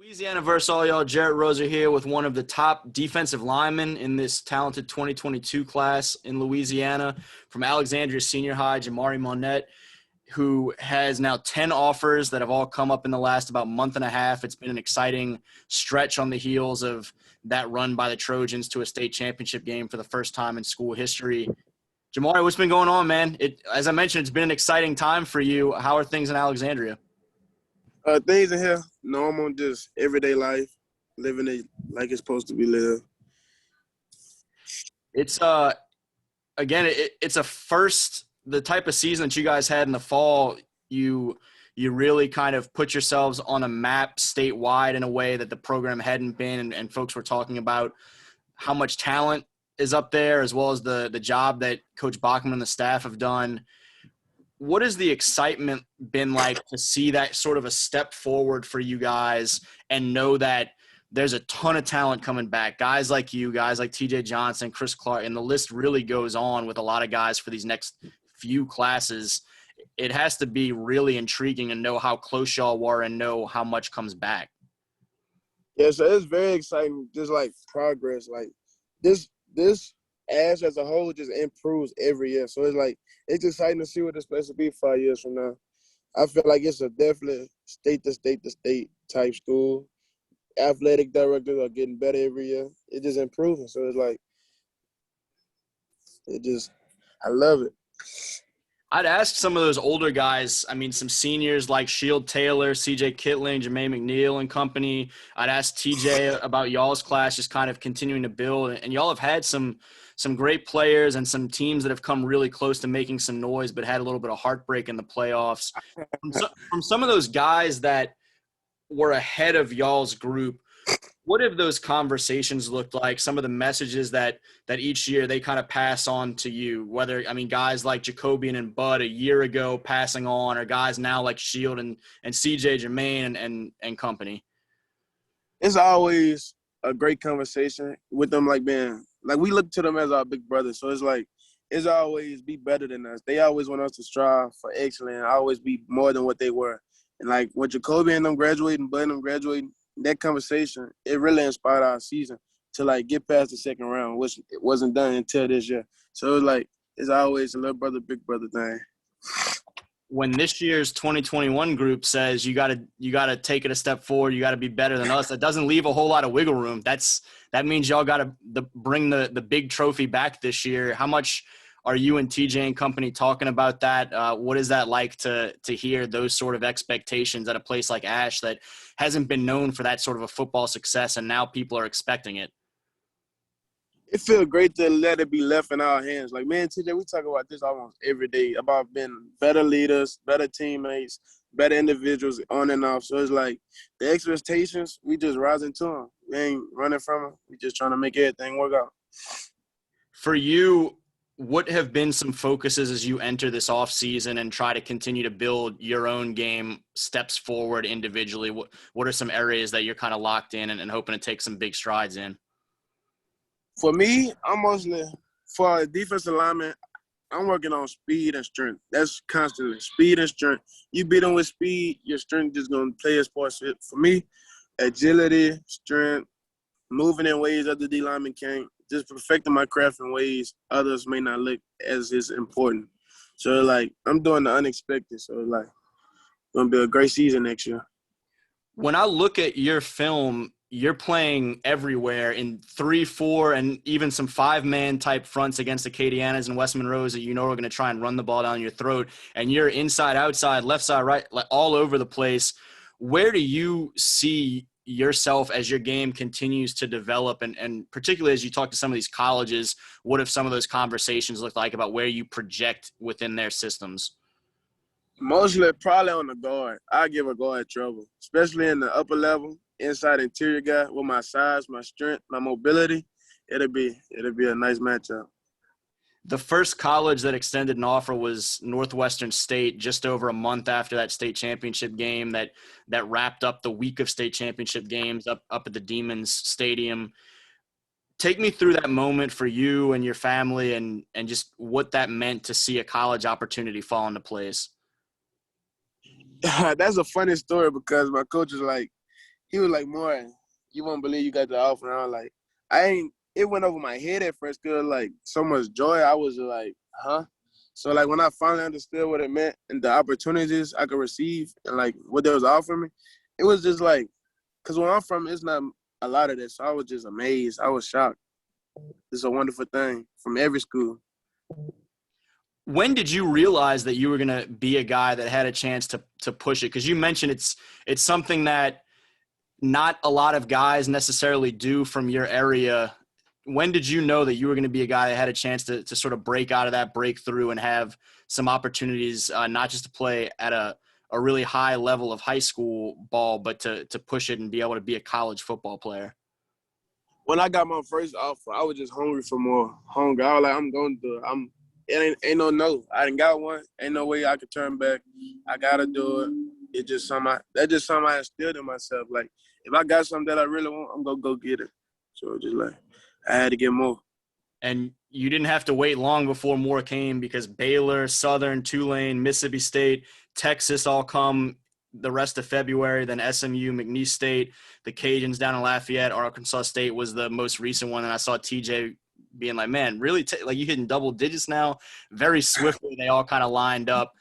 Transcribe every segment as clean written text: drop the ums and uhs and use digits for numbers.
Louisiana versus all y'all. Jarrett Roser here with one of the top defensive linemen in this talented 2022 class in Louisiana from Alexandria Senior High, Jamari Monette, who has now 10 offers that have all come up in the last about month and a half. It's been an exciting stretch on the heels of that run by the Trojans to a state championship game for the first time in school history. Jamari, what's been going on, man? As I mentioned, it's been an exciting time for you. How are things in Alexandria? Things in here, normal, just everyday life, living it like it's supposed to be lived. It's it's a first, the type of season that you guys had in the fall. You really kind of put yourselves on a map statewide in a way that the program hadn't been, and folks were talking about how much talent is up there, as well as the job that Coach Bachman and the staff have done. What has the excitement been like to see that sort of a step forward for you guys and know that there's a ton of talent coming back? Guys like you, guys like TJ Johnson, Chris Clark, and the list really goes on with a lot of guys for these next few classes. It has to be really intriguing to know how close y'all were and know how much comes back. Yeah, so it's very exciting, just like progress. Like this Ash as a whole just improves every year. So it's exciting to see what this place will be 5 years from now. I feel like it's a definitely state to state type school. Athletic directors are getting better every year. It's just improving. So I love it. I'd ask some of those older guys, some seniors like Shield Taylor, CJ Kittling, Jermaine McNeil and company. I'd ask TJ about y'all's class, just kind of continuing to build. And y'all have had some great players and some teams that have come really close to making some noise but had a little bit of heartbreak in the playoffs. From some of those guys that were ahead of y'all's group, what have those conversations looked like? Some of the messages that each year they kind of pass on to you, whether, guys like Jacobian and Bud a year ago passing on, or guys now like Shield and CJ, Jermaine and company. It's always a great conversation with them, like we look to them as our big brothers. So it's always be better than us. They always want us to strive for excellence, always be more than what they were. And like when Jacoby and them graduating, Bud and them graduating, that conversation, it really inspired our season to get past the second round, which it wasn't done until this year. So it's always a little brother, big brother thing. When this year's 2021 group says you gotta take it a step forward, you gotta be better than us, that doesn't leave a whole lot of wiggle room. That means y'all gotta bring the big trophy back this year. How much are you and TJ and company talking about that? What is that like to hear those sort of expectations at a place like Ash that hasn't been known for that sort of a football success, and now people are expecting it? It feels great to let it be left in our hands. Like, man, TJ, we talk about this almost every day, about being better leaders, better teammates, better individuals on and off. So it's like the expectations, we just rising to them. We ain't running from them. We just trying to make everything work out. For you, what have been some focuses as you enter this offseason and try to continue to build your own game steps forward individually? What are some areas that you're kind of locked in and hoping to take some big strides in? For me, for a defensive lineman, I'm working on speed and strength. That's constantly speed and strength. You beat them with speed, your strength is going to play a part. For me, agility, strength, moving in ways other D linemen can't, just perfecting my craft in ways others may not look as is important. So, I'm doing the unexpected. So, going to be a great season next year. When I look at your film, you're playing everywhere in 3-4 and even some 5-man type fronts against the Acadianas and West Monroes that are going to try and run the ball down your throat. And you're inside, outside, left side, right, all over the place. Where do you see yourself as your game continues to develop, and particularly as you talk to some of these colleges, what have some of those conversations looked like about where you project within their systems? Mostly probably on the guard. I give a guard trouble, especially in the upper level, inside interior guy with my size, my strength, my mobility. It'll be a nice matchup. The first college that extended an offer was Northwestern State, just over a month after that state championship game that wrapped up the week of state championship games up at the Demons Stadium. Take me through that moment for you and your family and just what that meant to see a college opportunity fall into place. That's a funny story because my coach is like, He was like, more, you won't believe you got the offer. And I was like, it went over my head at first because, like, so much joy. I was like, huh? So, like, when I finally understood what it meant and the opportunities I could receive and, like, what they was offering me, it was just like, because where I'm from, it's not a lot of this. So I was just amazed. I was shocked. It's a wonderful thing from every school. When did you realize that you were going to be a guy that had a chance to push it? Because you mentioned it's something that not a lot of guys necessarily do from your area. When did you know that you were going to be a guy that had a chance to sort of break out of that breakthrough and have some opportunities, not just to play at a really high level of high school ball, but to push it and be able to be a college football player? When I got my first offer, I was just hungry for more. Hungry. I was like, I'm going to do it. It ain't no. I didn't got one. Ain't no way I could turn back. I gotta do it. It's just something I instilled in myself. Like, if I got something that I really want, I'm gonna go get it. So just like I had to get more. And you didn't have to wait long before more came, because Baylor, Southern, Tulane, Mississippi State, Texas all come the rest of February. Then SMU, McNeese State, the Cajuns down in Lafayette, Arkansas State was the most recent one. And I saw TJ being like, man, really, like, you hitting double digits now? Very swiftly, they all kind of lined up.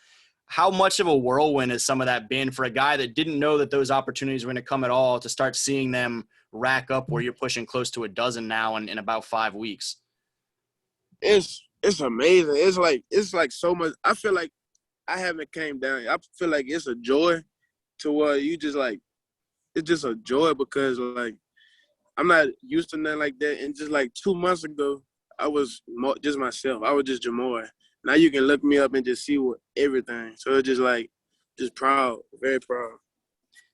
How much of a whirlwind has some of that been for a guy that didn't know that those opportunities were going to come at all, to start seeing them rack up where you're pushing close to a dozen now in about 5 weeks? It's amazing. It's like so much. I feel like I haven't came down. I feel like it's a joy to where you just like, it's just a joy because, like, I'm not used to nothing like that. And just like 2 months ago, I was just myself. I was just Jamore. Now you can look me up and just see everything. So it's just like, just proud, very proud.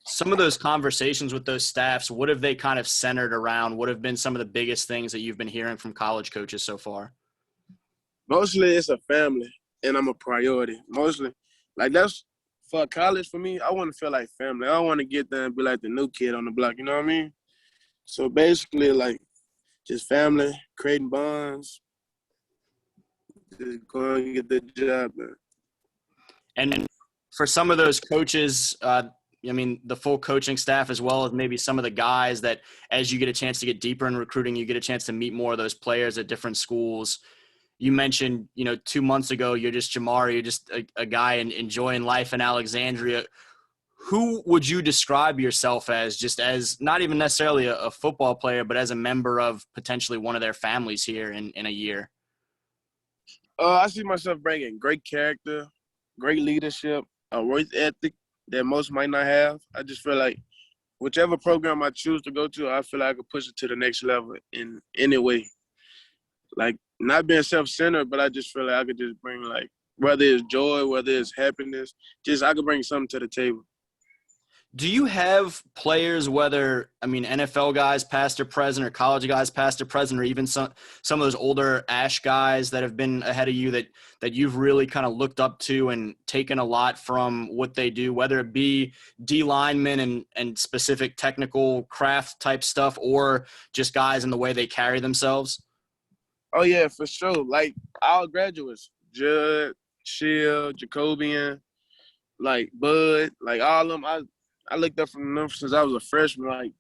Some of those conversations with those staffs, what have they kind of centered around? What have been some of the biggest things that you've been hearing from college coaches so far? Mostly it's a family, and I'm a priority. Mostly, like, that's for college for me. I want to feel like family. I don't want to get there and be like the new kid on the block. You know what I mean? So basically, like, just family, creating bonds, just going and get the job done. And for some of those coaches, I mean, the full coaching staff, as well as maybe some of the guys that, as you get a chance to get deeper in recruiting, you get a chance to meet more of those players at different schools. You mentioned, 2 months ago, you're just Jamar, you're just a guy enjoying life in Alexandria. Who would you describe yourself as, just as not even necessarily a football player, but as a member of potentially one of their families here in a year? I see myself bringing great character, great leadership, a work ethic that most might not have. I just feel like whichever program I choose to go to, I feel like I could push it to the next level in any way. Like, not being self-centered, but I just feel like I could just bring, like, whether it's joy, whether it's happiness, just I could bring something to the table. Do you have players, whether, NFL guys past or present, or college guys past or present, or even some of those older Ash guys that have been ahead of you that you've really kind of looked up to and taken a lot from what they do, whether it be D-linemen and specific technical craft type stuff, or just guys in the way they carry themselves? Oh, yeah, for sure. Like, our graduates, Judd, Shield, Jacobian, like, Bud, like, all of them, I looked up from them since I was a freshman. Like,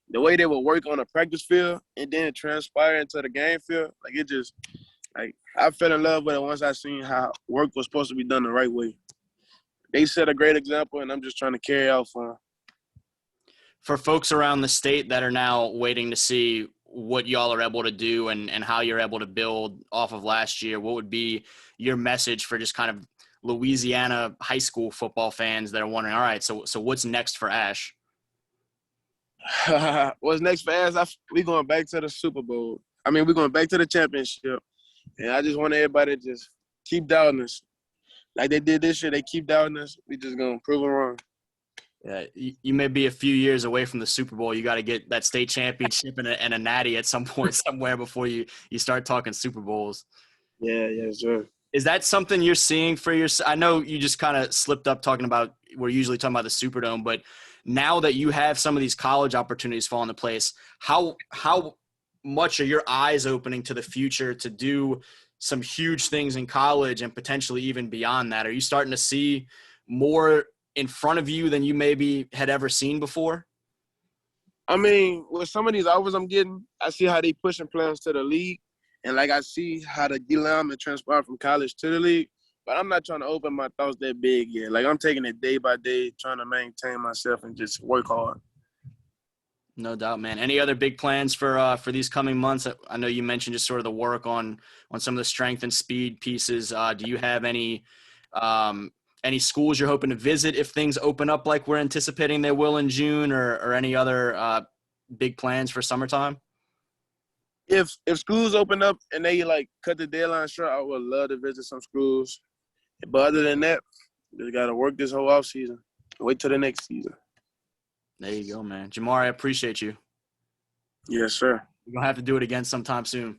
the way they would work on a practice field and then transpire into the game field, like, it just, like, I fell in love with it once I seen how work was supposed to be done the right way. They set a great example, and I'm just trying to carry out for them. For folks around the state that are now waiting to see what y'all are able to do and how you're able to build off of last year, what would be your message for just kind of Louisiana high school football fans that are wondering, all right, so what's next for Ash? What's next for Ash? We going back to the Super Bowl. We're going back to the championship. And I just want everybody to just keep doubting us. Like they did this year, they keep doubting us. We just going to prove them wrong. Yeah, you may be a few years away from the Super Bowl. You got to get that state championship and a natty at some point somewhere before you start talking Super Bowls. Yeah, sure. Is that something you're seeing for yourself? I know you just kind of slipped up talking about, we're usually talking about the Superdome, but now that you have some of these college opportunities fall into place, how much are your eyes opening to the future to do some huge things in college and potentially even beyond that? Are you starting to see more in front of you than you maybe had ever seen before? I mean, with some of these offers I'm getting, I see how they pushing players to the league, and like I see how the D-lineman transpire from college to the league. But I'm not trying to open my thoughts that big yet. Like I'm taking it day by day, trying to maintain myself and just work hard. No doubt, man. Any other big plans for these coming months? I know you mentioned just sort of the work on some of the strength and speed pieces. Do you have any schools you're hoping to visit if things open up like we're anticipating they will in June, or any other big plans for summertime? If schools open up and they like cut the deadline short, I would love to visit some schools. But other than that, just gotta work this whole off season. Wait till the next season. There you go, man. Jamari, I appreciate you. Yes, sir. We're going to have to do it again sometime soon.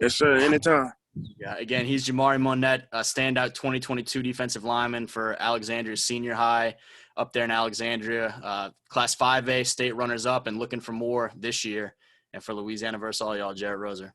Yes, sir. Anytime. Yeah, again, he's Jamari Monette, a standout 2022 defensive lineman for Alexandria Senior High up there in Alexandria. Class 5A state runners-up and looking for more this year. And for Louisiana versus all y'all, Jared Roser.